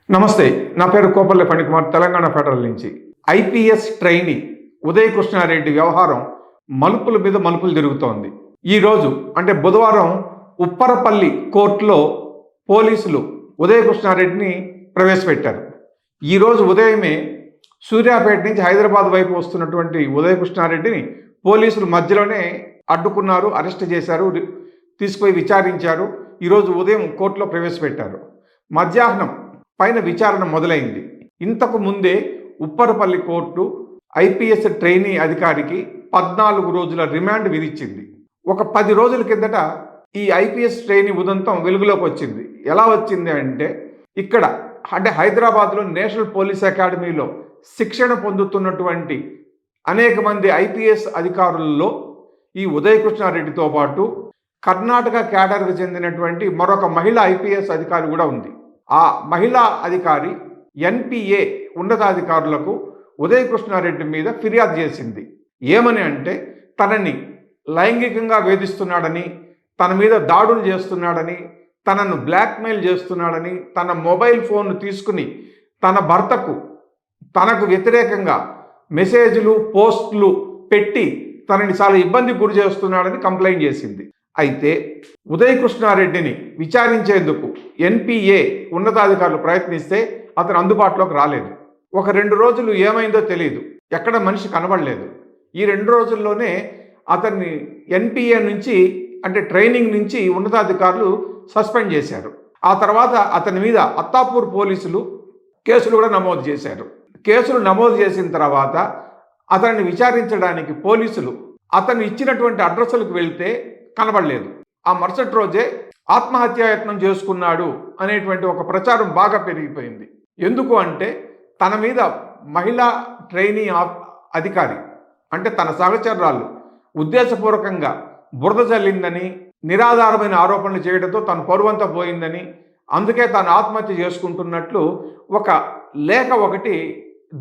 నమస్తే, నా పేరు కోపల్లె ఫణికుమార్, తెలంగాణ ఫెడరల్ నుంచి. ఐపీఎస్ ట్రైనీ ఉదయ్ కృష్ణారెడ్డి వ్యవహారం మలుపుల మీద మలుపులు తిరుగుతోంది. ఈరోజు అంటే బుధవారం ఉప్పరపల్లి కోర్టులో పోలీసులు ఉదయ్ కృష్ణారెడ్డిని ప్రవేశపెట్టారు. ఈరోజు ఉదయమే సూర్యాపేట నుంచి హైదరాబాద్ వైపు వస్తున్నటువంటి ఉదయ్ కృష్ణారెడ్డిని పోలీసులు మధ్యలోనే అడ్డుకున్నారు, అరెస్ట్ చేశారు, తీసుకుపోయి విచారించారు. ఈరోజు ఉదయం కోర్టులో ప్రవేశపెట్టారు. మధ్యాహ్నం పైన విచారణ మొదలైంది. ఇంతకు ముందే ఉప్పరపల్లి కోర్టు ఐపీఎస్ ట్రైనీ అధికారికి 14 రోజుల రిమాండ్ విధించింది. ఒక 10 రోజుల కిందట ఈ ఐపీఎస్ ట్రైనీ ఉదంతం వెలుగులోకి వచ్చింది. ఎలా వచ్చింది అంటే, ఇక్కడ అంటే హైదరాబాద్లో నేషనల్ పోలీస్ అకాడమీలో శిక్షణ పొందుతున్నటువంటి అనేక మంది ఐపీఎస్ అధికారుల్లో ఈ ఉదయ్ కృష్ణారెడ్డితో పాటు కర్ణాటక క్యాడర్కు చెందినటువంటి మరొక మహిళా ఐపీఎస్ అధికారి కూడా ఉంది. ఆ మహిళా అధికారి ఎన్పిఏ ఉన్నతాధికారులకు ఉదయ్ కృష్ణారెడ్డి మీద ఫిర్యాదు చేసింది. ఏమని అంటే, తనని లైంగికంగా వేధిస్తున్నాడని, తన మీద దాడులు చేస్తున్నాడని, తనను బ్లాక్మెయిల్ చేస్తున్నాడని, తన మొబైల్ ఫోన్ను తీసుకుని తన భర్తకు తనకు వ్యతిరేకంగా మెసేజ్లు పోస్టులు పెట్టి తనని చాలా ఇబ్బందికి గురి చేస్తున్నాడని కంప్లైంట్ చేసింది. అయితే ఉదయ్ కృష్ణారెడ్డిని విచారించేందుకు ఎన్పిఏ ఉన్నతాధికారులు ప్రయత్నిస్తే అతను అందుబాటులోకి రాలేదు. ఒక 2 రోజులు ఏమైందో తెలియదు, ఎక్కడ మనిషి కనబడలేదు. ఈ 2 రోజుల్లోనే అతన్ని ఎన్పిఏ నుంచి అంటే ట్రైనింగ్ నుంచి ఉన్నతాధికారులు సస్పెండ్ చేశారు. ఆ తర్వాత అతని మీద అత్తాపూర్ పోలీసులు కేసులు కూడా నమోదు చేశారు. కేసులు నమోదు చేసిన తర్వాత అతన్ని విచారించడానికి పోలీసులు అతను ఇచ్చినటువంటి అడ్రస్లకు వెళ్తే కనబడలేదు. ఆ మరుసటి రోజే ఆత్మహత్యాయత్నం చేసుకున్నాడు అనేటువంటి ఒక ప్రచారం బాగా పెరిగిపోయింది. ఎందుకు అంటే, తన మీద మహిళా ట్రైనీ అధికారి అంటే తన సహచరురాలు ఉద్దేశపూర్వకంగా బురద జల్లిందని, నిరాధారమైన ఆరోపణలు చేయడంతో తన పరువంతా పోయిందని, అందుకే తాను ఆత్మహత్య చేసుకుంటున్నట్లు ఒక లేఖ ఒకటి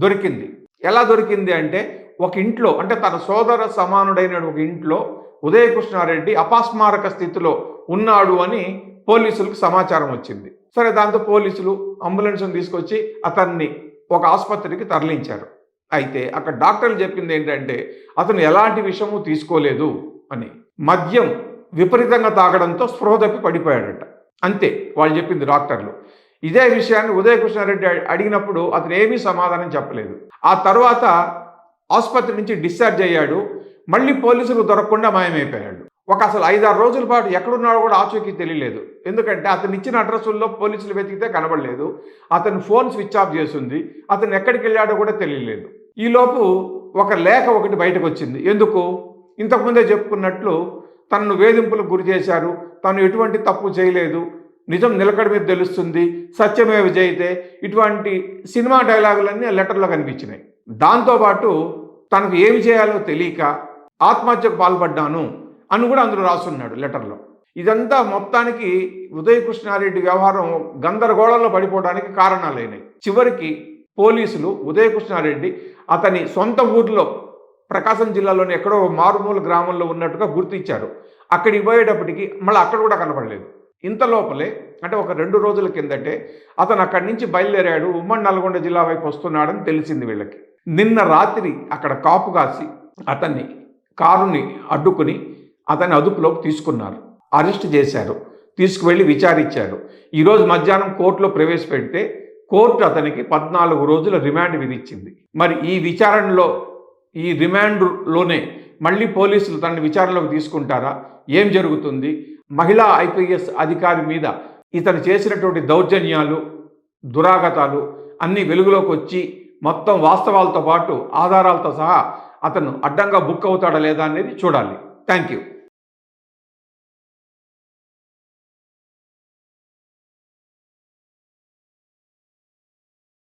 దొరికింది. ఎలా దొరికింది అంటే, ఒక ఇంట్లో అంటే తన సోదర సమానుడైన ఒక ఇంట్లో ఉదయ్ కృష్ణారెడ్డి అపస్మారక స్థితిలో ఉన్నాడు అని పోలీసులకు సమాచారం వచ్చింది. సరే, దాంతో పోలీసులు అంబులెన్స్ను తీసుకొచ్చి అతన్ని ఒక ఆసుపత్రికి తరలించారు. అయితే అక్కడ డాక్టర్లు చెప్పింది ఏంటంటే, అతను ఎలాంటి విషయము తీసుకోలేదు అని. మద్యం విపరీతంగా తాగడంతో స్పృహ తప్పి పడిపోయాడట, అంతే వాళ్ళు చెప్పింది డాక్టర్లు. ఇదే విషయాన్ని ఉదయ్ కృష్ణారెడ్డి అడిగినప్పుడు అతను ఏమీ సమాధానం చెప్పలేదు. ఆ తర్వాత ఆసుపత్రి నుంచి డిశ్చార్జ్ అయ్యాడు. మళ్ళీ పోలీసులు దొరకకుండా మాయమైపోయాడు. అసలు 5-6 రోజుల పాటు ఎక్కడున్నాడో కూడా ఆచూకీ తెలియలేదు. ఎందుకంటే అతను ఇచ్చిన అడ్రస్సుల్లో పోలీసులు వెతికితే కనబడలేదు. అతని ఫోన్ స్విచ్ ఆఫ్ చేసింది. అతను ఎక్కడికి వెళ్ళాడో కూడా తెలియలేదు. ఈలోపు ఒక లేఖ ఒకటి బయటకు వచ్చింది. ఎందుకు? ఇంతకుముందే చెప్పుకున్నట్లు తనను వేధింపులకు గురి చేశారు, తను ఎటువంటి తప్పు చేయలేదు, నిజం నిలకడ మీద తెలుస్తుంది, సత్యమేవ జయతే, ఇటువంటి సినిమా డైలాగులన్నీ ఆ లెటర్లో కనిపించినాయి. దాంతోపాటు తనకు ఏమి చేయాలో తెలియక ఆత్మహత్యకు పాల్పడ్డాను అని కూడా అందులో రాసున్నాడు లెటర్లో. ఇదంతా మొత్తానికి ఉదయ్ కృష్ణారెడ్డి వ్యవహారం గందరగోళంలో పడిపోవడానికి కారణాలైనాయి. చివరికి పోలీసులు ఉదయ్ కృష్ణారెడ్డి అతని సొంత ఊర్లో ప్రకాశం జిల్లాలోని ఎక్కడో మారుమూల గ్రామంలో ఉన్నట్టుగా గుర్తించారు. అక్కడికి పోయేటప్పటికి మళ్ళీ అక్కడ కూడా కనపడలేదు. ఇంత లోపలే అంటే ఒక 2 రోజుల కిందటే అతను అక్కడి నుంచి బయలుదేరాడు, ఉమ్మడి నల్గొండ జిల్లా వైపు వస్తున్నాడని తెలిసింది వీళ్ళకి. నిన్న రాత్రి అక్కడ కాపు కాసి అతన్ని కారుని అడ్డుకుని అతన్ని అదుపులోకి తీసుకున్నారు, అరెస్ట్ చేశారు, తీసుకువెళ్ళి విచారించారు. ఈరోజు మధ్యాహ్నం కోర్టులో ప్రవేశపెడితే కోర్టు అతనికి 14 రోజుల రిమాండ్ విధించింది. మరి ఈ విచారణలో ఈ రిమాండ్లోనే మళ్ళీ పోలీసులు తనని విచారణలోకి తీసుకుంటారా? ఏం జరుగుతుంది? మహిళా ఐపీఎస్ అధికారి మీద ఇతను చేసినటువంటి దౌర్జన్యాలు, దురాగతాలు అన్నీ వెలుగులోకి వచ్చి మొత్తం వాస్తవాలతో పాటు ఆధారాలతో సహా అతను అడ్డంగా బుక్ అవుతాడా లేదా అనేది చూడాలి. Thank you.